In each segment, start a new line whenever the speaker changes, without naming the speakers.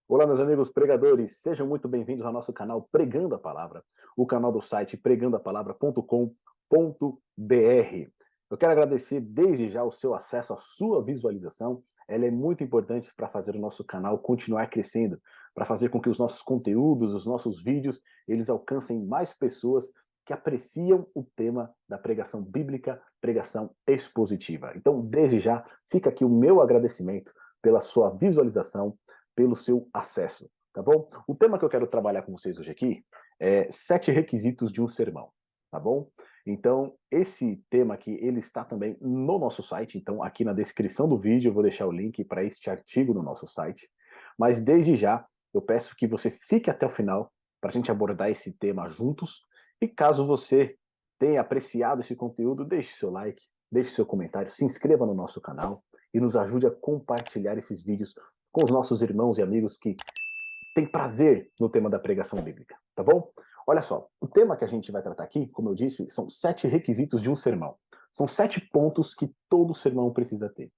Olá, meus amigos pregadores, sejam muito bem-vindos ao nosso canal Pregando a Palavra, o canal do site pregandoapalavra.com.br. Eu quero agradecer desde já o seu acesso, a sua visualização. Ela é muito importante para fazer o nosso canal continuar crescendo, para fazer com que os nossos conteúdos, os nossos vídeos, eles alcancem mais pessoas que apreciam o tema da pregação bíblica, pregação expositiva. Então, desde já, fica aqui o meu agradecimento pela sua visualização, pelo seu acesso, tá bom? O tema que eu quero trabalhar com vocês hoje aqui é 7 requisitos de um sermão, tá bom? Então, esse tema aqui, ele está também no nosso site, então aqui na descrição do vídeo eu vou deixar o link para este artigo no nosso site, mas desde já eu peço que você fique até o final para a gente abordar esse tema juntos, e caso você tenha apreciado esse conteúdo, deixe seu like, deixe seu comentário, se inscreva no nosso canal e nos ajude a compartilhar esses vídeos com os nossos irmãos e amigos que têm prazer no tema da pregação bíblica, tá bom? Olha só, o tema que a gente vai tratar aqui, como eu disse, são 7 requisitos de um sermão. São 7 pontos que todo sermão precisa ter.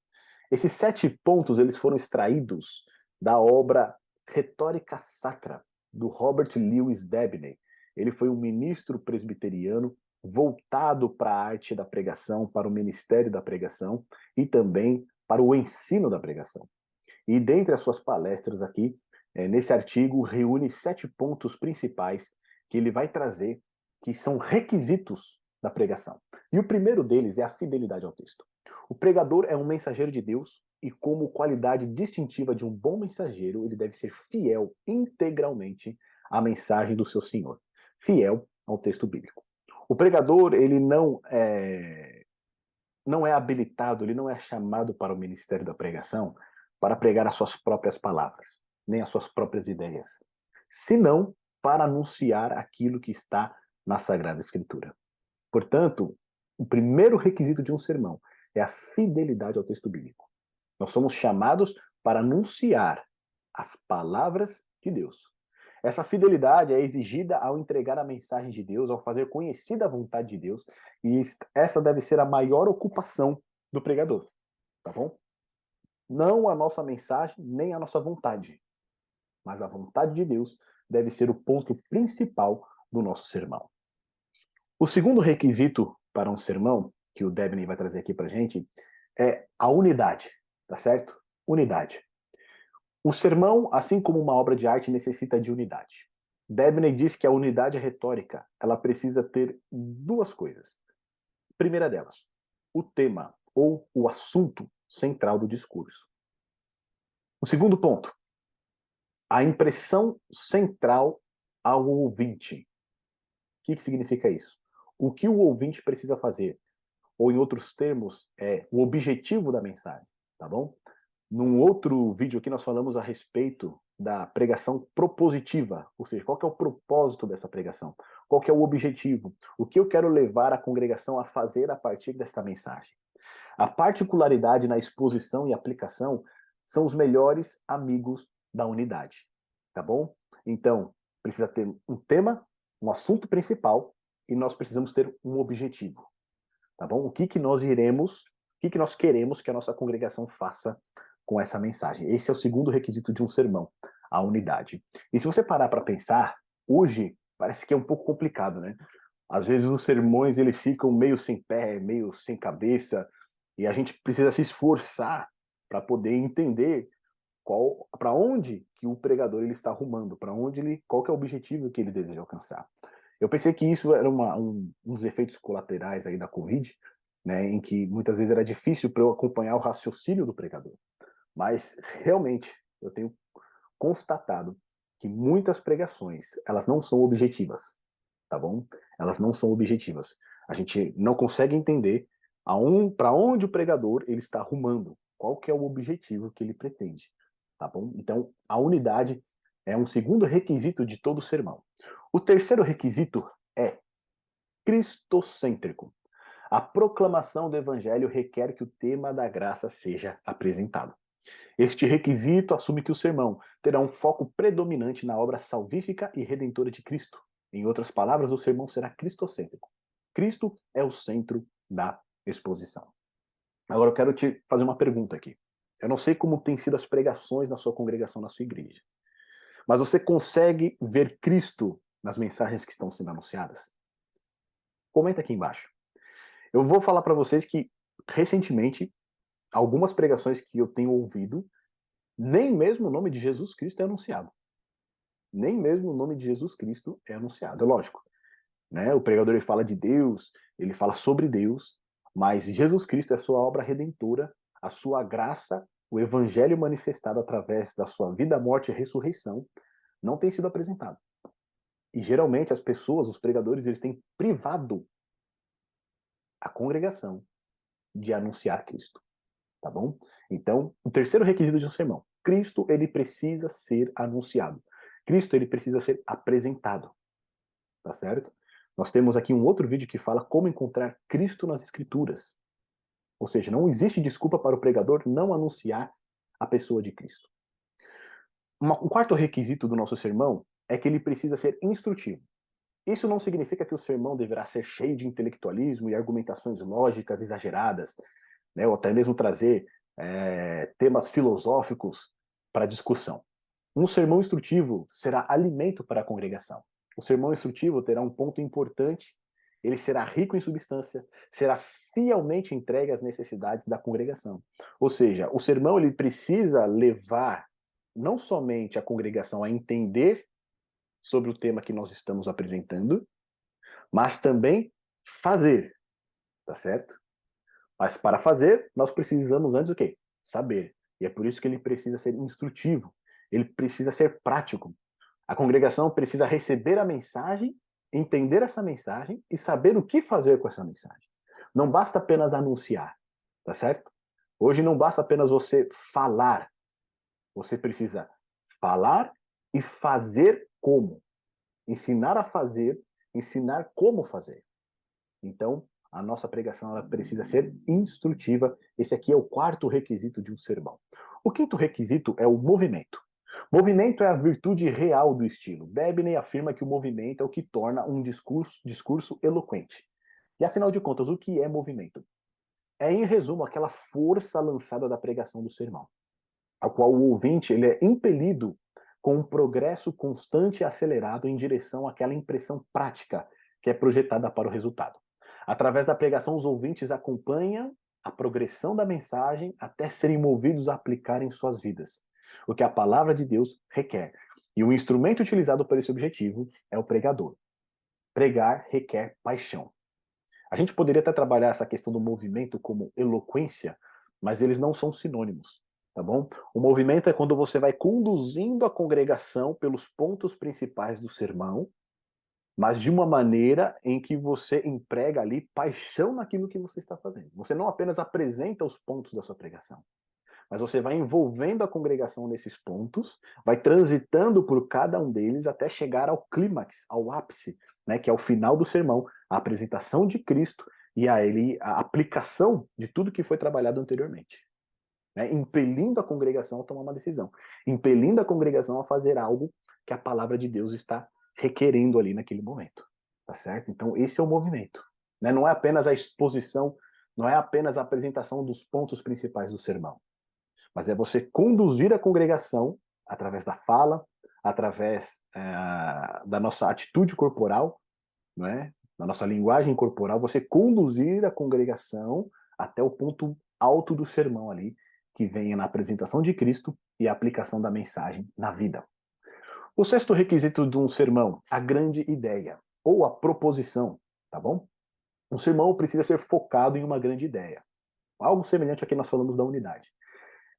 Esses 7 pontos, eles foram extraídos da obra Retórica Sacra, do Robert Louis Dabney. Ele foi um ministro presbiteriano voltado para a arte da pregação, para o ministério da pregação e também para o ensino da pregação. E dentre as suas palestras aqui, nesse artigo, reúne 7 pontos principais que ele vai trazer, que são requisitos da pregação. E o primeiro deles é a fidelidade ao texto. O pregador é um mensageiro de Deus e, como qualidade distintiva de um bom mensageiro, ele deve ser fiel integralmente à mensagem do seu Senhor, fiel ao texto bíblico. O pregador, ele não é habilitado, ele não é chamado para o ministério da pregação para pregar as suas próprias palavras, nem as suas próprias ideias, senão para anunciar aquilo que está na Sagrada Escritura. Portanto, o primeiro requisito de um sermão é a fidelidade ao texto bíblico. Nós somos chamados para anunciar as palavras de Deus. Essa fidelidade é exigida ao entregar a mensagem de Deus, ao fazer conhecida a vontade de Deus, e essa deve ser a maior ocupação do pregador, tá bom? Não a nossa mensagem, nem a nossa vontade, mas a vontade de Deus deve ser o ponto principal do nosso sermão. O segundo requisito para um sermão, que o Debney vai trazer aqui para gente, é a unidade, tá certo? Unidade. O sermão, assim como uma obra de arte, necessita de unidade. Debney diz que a unidade retórica, ela precisa ter duas coisas. Primeira delas, o tema ou o assunto central do discurso. O segundo ponto, a impressão central ao ouvinte. O que significa isso? O que o ouvinte precisa fazer? Ou, em outros termos, é o objetivo da mensagem, tá bom? Num outro vídeo aqui nós falamos a respeito da pregação propositiva, ou seja, qual que é o propósito dessa pregação? Qual que é o objetivo? O que eu quero levar a congregação a fazer a partir dessa mensagem? A particularidade na exposição e aplicação são os melhores amigos da unidade, tá bom? Então, precisa ter um tema, um assunto principal, e nós precisamos ter um objetivo, tá bom? O que que nós iremos, o que que nós queremos que a nossa congregação faça com essa mensagem? Esse é o segundo requisito de um sermão, a unidade. E se você parar para pensar, hoje parece que é um pouco complicado, né? Às vezes os sermões eles ficam meio sem pé, meio sem cabeça, e a gente precisa se esforçar para poder entender qual, para onde que o pregador ele está arrumando, para onde ele, qual que é o objetivo que ele deseja alcançar. Eu pensei que isso era um dos efeitos colaterais aí da Covid, né, em que muitas vezes era difícil para eu acompanhar o raciocínio do pregador. Mas realmente eu tenho constatado que muitas pregações elas não são objetivas, tá bom? Elas não são objetivas. A gente não consegue entender para onde o pregador ele está arrumando, qual que é o objetivo que ele pretende, tá bom? Então, a unidade é um segundo requisito de todo sermão. O terceiro requisito é cristocêntrico. A proclamação do evangelho requer que o tema da graça seja apresentado. Este requisito assume que o sermão terá um foco predominante na obra salvífica e redentora de Cristo. Em outras palavras, o sermão será cristocêntrico. Cristo é o centro da exposição. Agora eu quero te fazer uma pergunta aqui. Eu não sei como têm sido as pregações na sua congregação, na sua igreja. Mas você consegue ver Cristo nas mensagens que estão sendo anunciadas? Comenta aqui embaixo. Eu vou falar para vocês que, recentemente, algumas pregações que eu tenho ouvido, nem mesmo o nome de Jesus Cristo é anunciado. Nem mesmo o nome de Jesus Cristo é anunciado. É lógico, né? O pregador ele fala de Deus, ele fala sobre Deus, mas Jesus Cristo é a sua obra redentora, a sua graça, o evangelho manifestado através da sua vida, morte e ressurreição, não tem sido apresentado. E geralmente as pessoas, os pregadores, eles têm privado a congregação de anunciar Cristo, tá bom? Então, o terceiro requisito de um sermão, Cristo ele precisa ser anunciado. Cristo ele precisa ser apresentado, tá certo? Nós temos aqui um outro vídeo que fala como encontrar Cristo nas Escrituras. Ou seja, não existe desculpa para o pregador não anunciar a pessoa de Cristo. Um quarto requisito do nosso sermão é que ele precisa ser instrutivo. Isso não significa que o sermão deverá ser cheio de intelectualismo e argumentações lógicas exageradas, né, ou até mesmo trazer temas filosóficos para discussão. Um sermão instrutivo será alimento para a congregação. O sermão instrutivo terá um ponto importante, ele será rico em substância, será fielmente entregue às necessidades da congregação. Ou seja, o sermão ele precisa levar não somente a congregação a entender sobre o tema que nós estamos apresentando, mas também fazer, tá certo? Mas para fazer, nós precisamos antes o quê? Saber. E é por isso que ele precisa ser instrutivo, ele precisa ser prático. A congregação precisa receber a mensagem, entender essa mensagem e saber o que fazer com essa mensagem. Não basta apenas anunciar, tá certo? Hoje não basta apenas você falar, você precisa falar e fazer como. Ensinar a fazer, ensinar como fazer. Então, a nossa pregação ela precisa ser instrutiva. Esse aqui é o quarto requisito de um sermão. O quinto requisito é o movimento. Movimento é a virtude real do estilo. Debney afirma que o movimento é o que torna um discurso eloquente. E afinal de contas, o que é movimento? É, em resumo, aquela força lançada da pregação do sermão, a qual o ouvinte ele é impelido com um progresso constante e acelerado em direção àquela impressão prática que é projetada para o resultado. Através da pregação, os ouvintes acompanham a progressão da mensagem até serem movidos a aplicar em suas vidas, o que a palavra de Deus requer. E o instrumento utilizado para esse objetivo é o pregador. Pregar requer paixão. A gente poderia até trabalhar essa questão do movimento como eloquência, mas eles não são sinônimos, tá bom? O movimento é quando você vai conduzindo a congregação pelos pontos principais do sermão, mas de uma maneira em que você emprega ali paixão naquilo que você está fazendo. Você não apenas apresenta os pontos da sua pregação, mas você vai envolvendo a congregação nesses pontos, vai transitando por cada um deles até chegar ao clímax, ao ápice, né, que é o final do sermão, a apresentação de Cristo e a aplicação de tudo que foi trabalhado anteriormente. Né, impelindo a congregação a tomar uma decisão, impelindo a congregação a fazer algo que a palavra de Deus está requerendo ali naquele momento. Tá certo? Então, esse é o movimento. Né? Não é apenas a exposição, não é apenas a apresentação dos pontos principais do sermão, mas é você conduzir a congregação através da fala, através da nossa atitude corporal, não é? Da nossa linguagem corporal, você conduzir a congregação até o ponto alto do sermão ali, que venha na apresentação de Cristo e a aplicação da mensagem na vida. O sexto requisito de um sermão, a grande ideia, ou a proposição, tá bom? Um sermão precisa ser focado em uma grande ideia. Algo semelhante ao que nós falamos da unidade.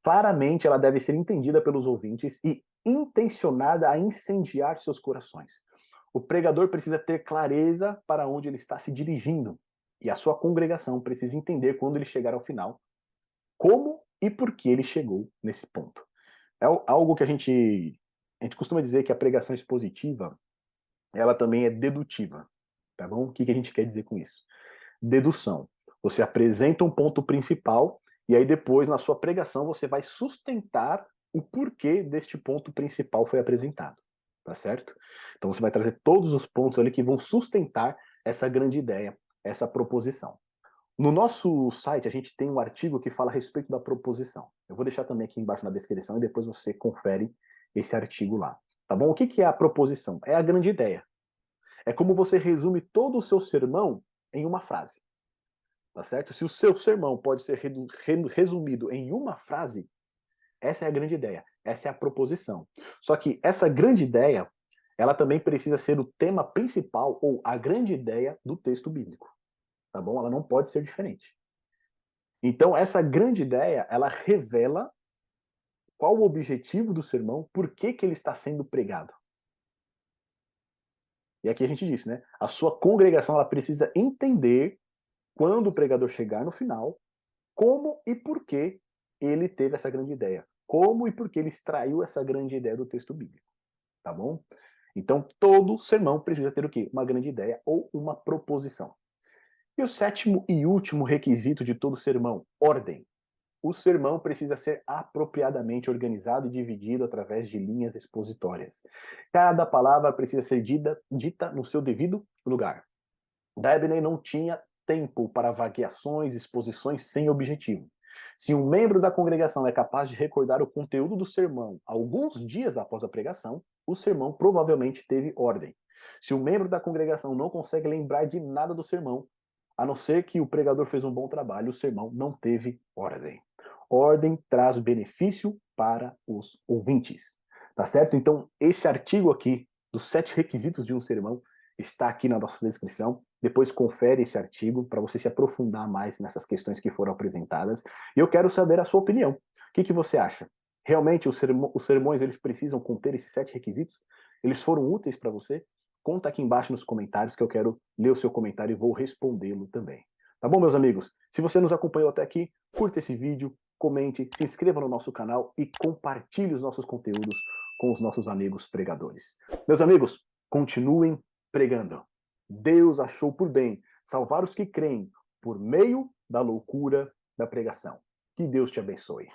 Claramente, ela deve ser entendida pelos ouvintes e intencionada a incendiar seus corações. O pregador precisa ter clareza para onde ele está se dirigindo, e a sua congregação precisa entender quando ele chegar ao final, como e por que ele chegou nesse ponto. É algo que a gente costuma dizer que a pregação expositiva, ela também é dedutiva, tá bom? O que a gente quer dizer com isso? Dedução. Você apresenta um ponto principal e aí depois, na sua pregação, você vai sustentar o porquê deste ponto principal foi apresentado, tá certo? Então você vai trazer todos os pontos ali que vão sustentar essa grande ideia, essa proposição. No nosso site, a gente tem um artigo que fala a respeito da proposição. Eu vou deixar também aqui embaixo na descrição e depois você confere esse artigo lá. tá bom? O que que é a proposição? É a grande ideia. É como você resume todo o seu sermão em uma frase, tá certo? Se o seu sermão pode ser resumido em uma frase, essa é a grande ideia, essa é a proposição. Só que essa grande ideia, ela também precisa ser o tema principal ou a grande ideia do texto bíblico, tá bom? Ela não pode ser diferente. Então, essa grande ideia, ela revela qual o objetivo do sermão, por que que ele está sendo pregado. E aqui a gente disse, né? A sua congregação, ela precisa entender, quando o pregador chegar no final, como e por que ele teve essa grande ideia. Como e por que ele extraiu essa grande ideia do texto bíblico. Tá bom? Então, todo sermão precisa ter o quê? Uma grande ideia ou uma proposição. E o sétimo e último requisito de todo sermão, ordem. O sermão precisa ser apropriadamente organizado e dividido através de linhas expositórias. Cada palavra precisa ser dita no seu devido lugar. Dabney não tinha tempo para vagueações, exposições sem objetivo. Se um membro da congregação é capaz de recordar o conteúdo do sermão alguns dias após a pregação, o sermão provavelmente teve ordem. Se um membro da congregação não consegue lembrar de nada do sermão, a não ser que o pregador fez um bom trabalho, o sermão não teve ordem. Ordem traz benefício para os ouvintes. Tá certo? Então, esse artigo aqui, dos 7 requisitos de um sermão, está aqui na nossa descrição. Depois confere esse artigo para você se aprofundar mais nessas questões que foram apresentadas. E eu quero saber a sua opinião. O que que você acha? Realmente os sermões eles precisam conter esses 7 requisitos? Eles foram úteis para você? Conta aqui embaixo nos comentários que eu quero ler o seu comentário e vou respondê-lo também. Tá bom, meus amigos? Se você nos acompanhou até aqui, curta esse vídeo, comente, se inscreva no nosso canal e compartilhe os nossos conteúdos com os nossos amigos pregadores. Meus amigos, continuem pregando. Deus achou por bem salvar os que creem por meio da loucura da pregação. Que Deus te abençoe.